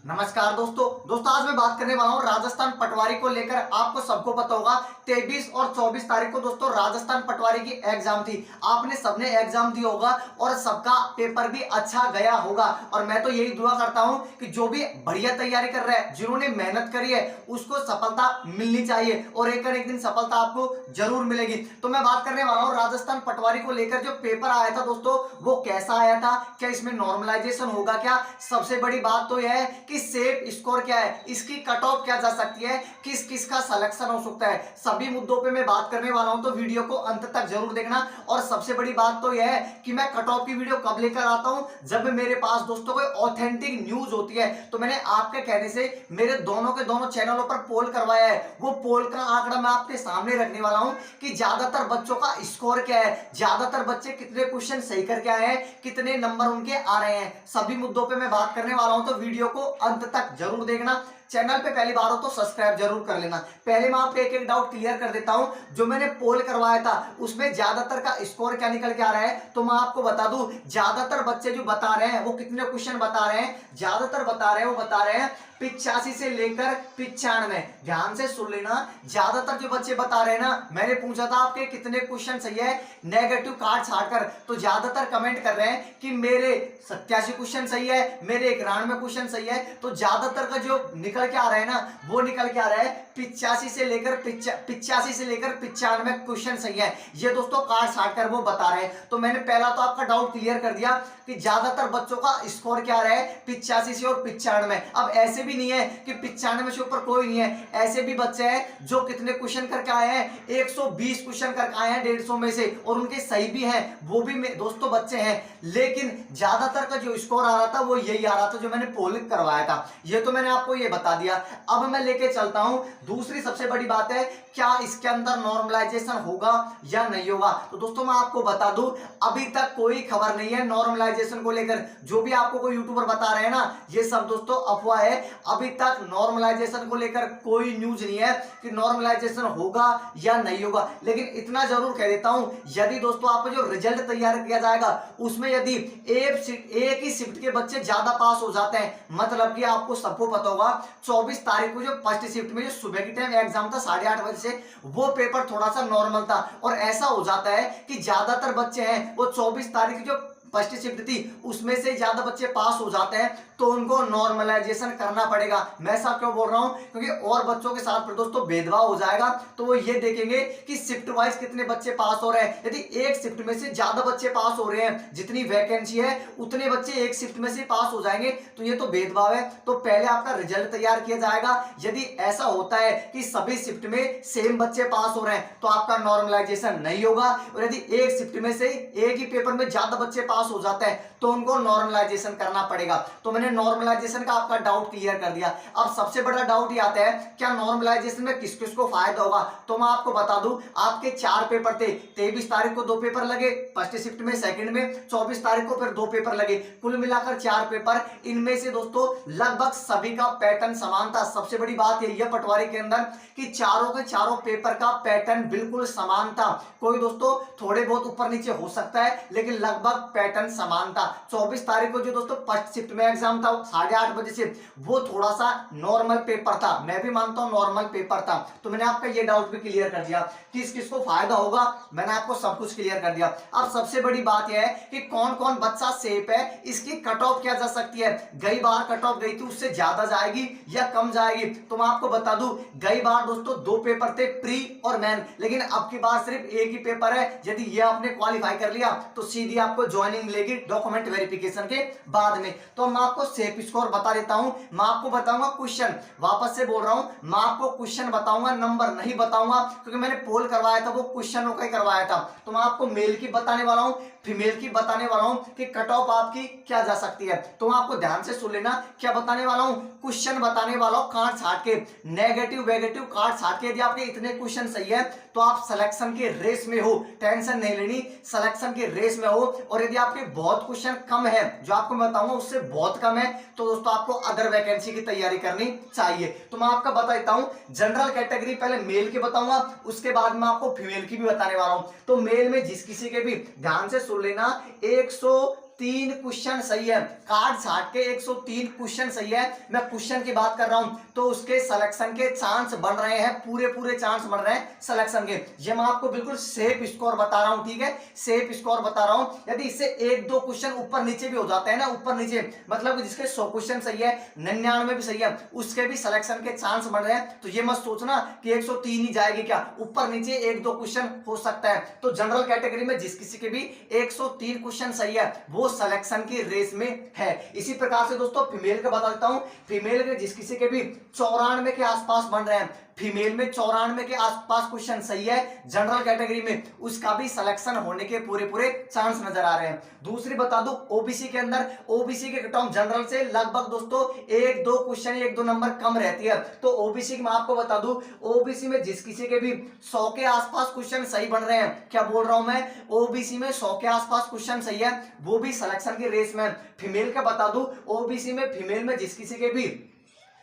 नमस्कार दोस्तों आज मैं बात करने वाला हूं राजस्थान पटवारी को लेकर। आपको सबको पता होगा 23 और 24 तारीख को दोस्तों राजस्थान पटवारी की एग्जाम थी। आपने सबने एग्जाम दिया होगा और सबका पेपर भी अच्छा गया होगा। और मैं तो यही दुआ करता हूं कि जो भी बढ़िया तैयारी कर रहा है, जिन्होंने मेहनत करी है, उसको सफलता मिलनी चाहिए और एक दिन सफलता आपको जरूर मिलेगी। तो मैं बात करने वाला हूं राजस्थान पटवारी को लेकर। जो पेपर आया था दोस्तों वो कैसा आया था, क्या इसमें नॉर्मलाइजेशन होगा क्या? सबसे बड़ी बात तो यह है कि सेफ स्कोर क्या है, इसकी कट ऑफ क्या जा सकती है, किस किस का सिलेक्शन हो सकता है, सभी मुद्दों पे मैं बात करने वाला हूं। तो वीडियो को अंत तक जरूर देखना। और सबसे बड़ी बात तो यह है कि मैं कट ऑफ की वीडियो कब लेकर आता हूं, जब मेरे पास दोस्तों कोई ऑथेंटिक न्यूज होती है। तो मैंने आपके कहने से मेरे दोनों के दोनों चैनलों पर पोल करवाया है। वो पोल का आंकड़ा मैं आपके सामने रखने वाला हूं कि ज्यादातर बच्चों का स्कोर क्या है, ज्यादातर बच्चे कितने क्वेश्चन सही करके आए हैं, कितने नंबर उनके आ रहे हैं, सभी मुद्दों पे मैं बात करने वाला हूं। तो वीडियो को अंत तक जरूर देखना। चैनल पे पहली बार हो तो सब्सक्राइब जरूर कर लेना। पहले मैं आपके एक डाउट क्लियर कर देता हूं। जो मैंने पोल करवाया था उसमें ज्यादातर का स्कोर क्या निकल के आ रहा है, तो मैं आपको बता दूं। ज्यादातर बच्चे जो बता रहे हैं वो कितने क्वेश्चन बता रहे हैं, ज्यादातर बता रहे हैं 85 से लेकर 95। ध्यान से सुन लेना। ज्यादातर जो बच्चे बता रहे हैं ना, मैंने पूछा था आपके कितने क्वेश्चन सही है नेगेटिव कार्ड छाड़कर, तो ज्यादातर कमेंट कर रहे हैं कि मेरे 87 क्वेश्चन सही है, मेरे 91 क्वेश्चन सही है। तो ज्यादातर का जो निकल के आ रहा है ना, वो निकल के आ रहा है 85 से लेकर 95 क्वेश्चन सही है। ये दोस्तों कार्ड छाड़कर वो बता रहे हैं। तो मैंने पहला तो आपका डाउट क्लियर कर दिया कि ज्यादातर बच्चों का स्कोर क्या रहा है, 85 से और 95। अब ऐसे भी नहीं है कि 95 से ऊपर कोई नहीं है। ऐसे भी बच्चे हैं जो कितने क्वेश्चन करके आए हैं, 120 क्वेश्चन करके आए हैं 150 में से, और उनके सही भी हैं, वो भी दोस्तों बच्चे हैं। लेकिन ज्यादातर का जो स्कोर आ रहा था वो यही आ रहा था जो मैंने पोलिंग करवाया था। ये तो मैंने आपको ये बता दिया। अब मैं लेके चलता हूं दूसरी सबसे बड़ी बात है, क्या इसके अंदर नॉर्मलाइजेशन होगा या नहीं होगा। तो दोस्तों मैं आपको बता दूं, अभी तक कोई खबर नहीं है नॉर्मलाइजेशन को लेकर। जो भी आपको कोई यूट्यूबर बता रहे हैं ना, ये सब दोस्तों अफवाह है। अभी तक नॉर्मलाइजेशन को लेकर कोई न्यूज नहीं है कि नॉर्मलाइजेशन होगा या नहीं होगा। लेकिन इतना जरूर कह देता हूं, यदि दोस्तों आपका जो रिजल्ट तैयार किया जाएगा उसमें यदि एक ही शिफ्ट के बच्चे ज्यादा पास हो जाते हैं, मतलब कि आपको सबको पता होगा 24 तारीख को जो फर्स्ट शिफ्ट में जो सुबह की टाइम एग्जाम था 8:30 बजे से, वो पेपर थोड़ा सा नॉर्मल था। और ऐसा हो जाता है कि ज्यादातर बच्चे हैं वो 24 तारीख जो फर्स्ट शिफ्ट थी उसमें से ज्यादा बच्चे पास हो जाते हैं, तो उनको नॉर्मलाइजेशन करना पड़ेगा। मैं ऐसा क्यों बोल रहा हूं, क्योंकि और बच्चों के साथ दोस्तों भेदभाव हो जाएगा। तो वो ये देखेंगे कि शिफ्ट वाइज कितने बच्चे पास हो रहे हैं। यदि एक शिफ्ट में से ज्यादा बच्चे पास हो रहे हैं, जितनी वैकेंसी है उतने बच्चे एक शिफ्ट में से पास हो जाएंगे, तो ये तो भेदभाव है। तो पहले आपका रिजल्ट तैयार किया जाएगा। यदि ऐसा होता है कि सभी शिफ्ट में सेम बच्चे पास हो रहे हैं तो आपका नॉर्मलाइजेशन नहीं होगा। और यदि एक शिफ्ट में से एक ही पेपर में ज्यादा बच्चे पास हो जाते हैं तो उनको नॉर्मलाइजेशन करना पड़ेगा। तो मैंने नॉर्मलाइजेशन का आपका डाउट क्लियर कर दिया। अब सबसे बड़ा डाउट ये आता है, क्या नॉर्मलाइजेशन में किस किस को फायदा होगा। तो मैं आपको बता दूं, आपके 4 पेपर थे। 23 तारीख को 2 पेपर लगे फर्स्ट शिफ्ट में, सेकंड में 24 तारीख को फिर 2 पेपर लगे, कुल मिलाकर 4 पेपर। इनमें से दोस्तों लगभग सभी का पैटर्न समान था। सबसे बड़ी बात यही है पटवारी के अंदर कि चारों के चारों पेपर का पैटर्न बिल्कुल समान था। कोई दोस्तों थोड़े बहुत ऊपर नीचे हो सकता है, लेकिन लगभग पैटर्न समान था। 24 तारीख को जो दोस्तों फर्स्ट शिफ्ट में एग्जाम था 8:30 बजे से, वो थोड़ा सा नॉर्मल पेपर था। मैं भी मानता हूं नॉर्मल पेपर था। तो मैंने आपका ये डाउट भी क्लियर कर दिया कि किस किस को फायदा होगा। मैंने आपको सब कुछ क्लियर कर दिया। अब सबसे बड़ी बात यह है कि कौन कौन बच्चा सेफ है, इसकी कट ऑफ क्या जा सकती है। गई बार कट ऑफ गई थी उससे ज्यादा जाएगी या कम जाएगी। तो मैं आपको बता दूं, गई बार दोस्तों 2 पेपर थे, प्री और मेन, लेकिन अब की बार सिर्फ एक ही पेपर है। यदि ये आपने क्वालिफाई कर लिया तो सीधी आपको ज्वाइनिंग मिलेगी डॉक्यूमेंट वेरिफिकेशन के बाद में। तो मैं आपको सेफ स्कोर बता देता हूं। मैं आपको बताऊंगा क्वेश्चन, वापस से बोल रहा हूं, मैं आपको क्वेश्चन बताऊंगा, नंबर नहीं बताऊंगा, क्योंकि मैंने पोल करवाया था वो क्वेश्चनों का ही करवाया था। तो मैं आपको मेल की बताने वाला हूं, फीमेल की बताने वाला हूं कि कट ऑफ आपकी क्या जा सकती है। तो मैं आपको ध्यान से सुन लेना, क्या बताने वाला हूं, क्वेश्चन बताने वाला हूं कार्ड छाट के, नेगेटिव वेगेटिव कार्ड छाट के। यदि आपके इतने क्वेश्चन सही है तो आप सिलेक्शन के रेस में हो, टेंशन नहीं लेनी, सिलेक्शन के रेस में हो। और यदि आपके बहुत क्वेश्चन कम है, जो आपको बताऊंगा उससे बहुत कम है, तो दोस्तों आपको अदर वैकेंसी की तैयारी करनी चाहिए। तो मैं आपका बता देता हूं, जनरल कैटेगरी पहले मेल की बताऊंगा, उसके बाद मैं आपको फीमेल की भी बताने वाला हूं। तो मेल में जिस किसी के भी, ध्यान से सुन लेना, 100 103 क्वेश्चन सही है, कार्ड छाट के 103 क्वेश्चन सही है। मैं क्वेश्चन की बात कर रहा हूं तो उसके सिलेक्शन के चांस बढ़ रहे हैं, पूरे पूरे चांस बढ़ रहे हैं सिलेक्शन के। ये मैं आपको बिल्कुल सेफ स्कोर बता रहा हूं, ठीक है, सेफ स्कोर बता रहा हूं। यदि इससे 1-2 क्वेश्चन ऊपर नीचे भी हो जाते हैं ना, ऊपर नीचे मतलब जिसके 100 क्वेश्चन सही है, 99 भी सही है, उसके भी सिलेक्शन के चांस बढ़ रहे हैं। तो ये मत सोचना कि 103 ही जाएगी, क्या ऊपर नीचे 1-2 क्वेश्चन हो सकता है। तो जनरल कैटेगरी में जिस किसी के भी 103 क्वेश्चन सही है वो सिलेक्शन की रेस में है। इसी प्रकार से दोस्तों फीमेल का बता देता हूं, फीमेल के जिस किसी के भी 94 के आसपास बन रहे हैं, फीमेल में 94 के आसपास क्वेश्चन सही है जनरल कैटेगरी में, उसका भी सिलेक्शन होने के पूरे पूरे चांस नजर आ रहे हैं। दूसरी बता दूं ओबीसी के अंदर, ओबीसी के कट ऑफ जनरल से लगभग दोस्तों 1-2 क्वेश्चन 1-2 नंबर कम रहती है। तो ओबीसी में आपको बता दूं, ओबीसी में जिस किसी के भी 100 के आसपास क्वेश्चन सही बन रहे हैं, क्या बोल रहा हूं मैं, ओबीसी में 100 के आसपास क्वेश्चन सही है, वो भी सिलेक्शन की रेस में। फीमेल का बता दूं, ओबीसी में फीमेल में जिस किसी के भी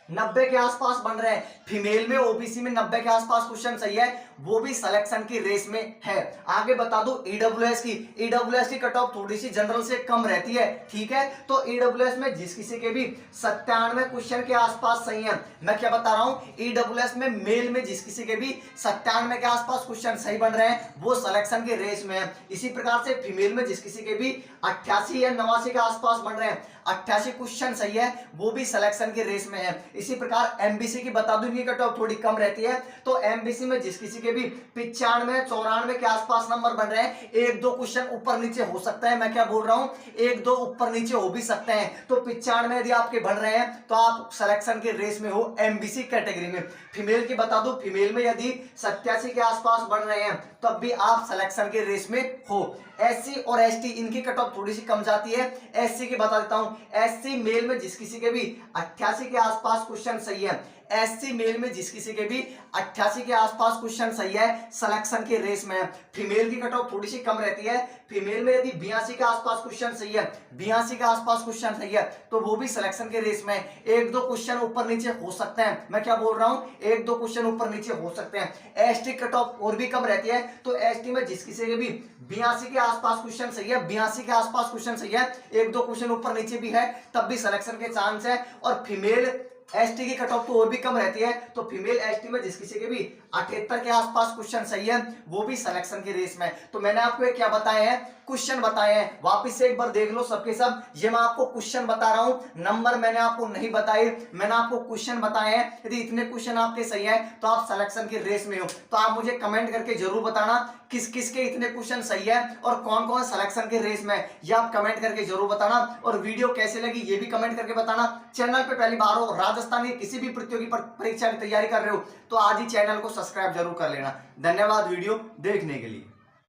90 के आसपास बन रहे हैं, फीमेल में ओबीसी में 90 के आसपास क्वेश्चन सही है, वो भी सिलेक्शन की रेस में है। आगे बता दूं ईडब्ल्यूएस की कट ऑफ थोड़ी सी जनरल से कम रहती है, ठीक है। तो ईडब्ल्यूएस में जिस किसी के भी 97 क्वेश्चन के आसपास सही है, मैं क्या बता रहा हूं, ईडब्ल्यूएस में मेल में जिस किसी के भी 97 के आसपास क्वेश्चन सही बन रहे हैं वो सिलेक्शन की रेस में है। इसी प्रकार से फीमेल में जिस किसी के भी 88 या 89 के आसपास बन रहे हैं, 88 क्वेश्चन सही है, वो भी सिलेक्शन की रेस में है। इसी प्रकार एमबीसी की बता दूं, इनकी कट ऑफ थोड़ी कम रहती है। तो एमबीसी में जिस किसी के भी 95-94 के आसपास नंबर बन रहे हैं, 1-2 क्वेश्चन ऊपर नीचे हो सकता है, मैं क्या बोल रहा हूं, 1-2 ऊपर नीचे हो भी सकते हैं। तो 95 यदि आपके बन रहे हैं तो आप सिलेक्शन के रेस में हो एमबीसी कैटेगरी में। फीमेल की बता दूं, फीमेल में यदि 87 के आसपास बन रहे हैं तब भी आप सिलेक्शन के रेस में हो। एससी और एसटी इनकी कट ऑफ थोड़ी सी कम जाती है। एससी की बता देता हूं, एससी मेल में जिस किसी के भी 88 के आसपास क्वेश्चन सही है, एससी मेल में जिस किसी के भी 88 के आसपास क्वेश्चन सही है, सिलेक्शन के रेस में है। फीमेल की कट ऑफ थोड़ी सी कम रहती है, फीमेल में यदि 82 के आसपास क्वेश्चन सही है, 82 के आसपास क्वेश्चन सही है तो वो भी सिलेक्शन के रेस में है। 1-2 क्वेश्चन ऊपर नीचे हो सकते हैं, मैं क्या बोल रहा हूं, 1-2 क्वेश्चन ऊपर नीचे हो सकते हैं। एसटी कट ऑफ और भी कम रहती है, तो एसटी में जिस किसी के भी 82 के आसपास क्वेश्चन सही है, 82 के आसपास क्वेश्चन सही है, 1-2 क्वेश्चन ऊपर नीचे भी है तब भी सिलेक्शन के चांस है। और फीमेल एसटी की कट ऑफ तो और भी कम रहती है, तो फीमेल एसटी में जिस किसी के भी 78 के आसपास क्वेश्चन सही है वो भी सिलेक्शन की रेस में। तो मैंने आपको ये क्या बताए हैं, क्वेश्चन बताए हैं, वापस से एक बार देख लो सबके सब। ये मैं आपको क्वेश्चन बता रहा हूं, नंबर मैंने आपको नहीं बताए, मैंने आपको क्वेश्चन बताए हैं। यदि इतने क्वेश्चन आपके सही है तो आप सिलेक्शन की रेस में हो। तो आप मुझे कमेंट करके जरूर बताना किस किस के इतने क्वेश्चन सही है और कौन कौन सिलेक्शन के रेस में, ये आप कमेंट करके जरूर बताना। और वीडियो कैसे लगी ये भी कमेंट करके बताना। चैनल पे पहली बार हो, राजस्थान की किसी भी प्रतियोगी परीक्षा की तैयारी कर रहे हो तो आज ही चैनल को सब्सक्राइब जरूर कर लेना। धन्यवाद वीडियो देखने के लिए।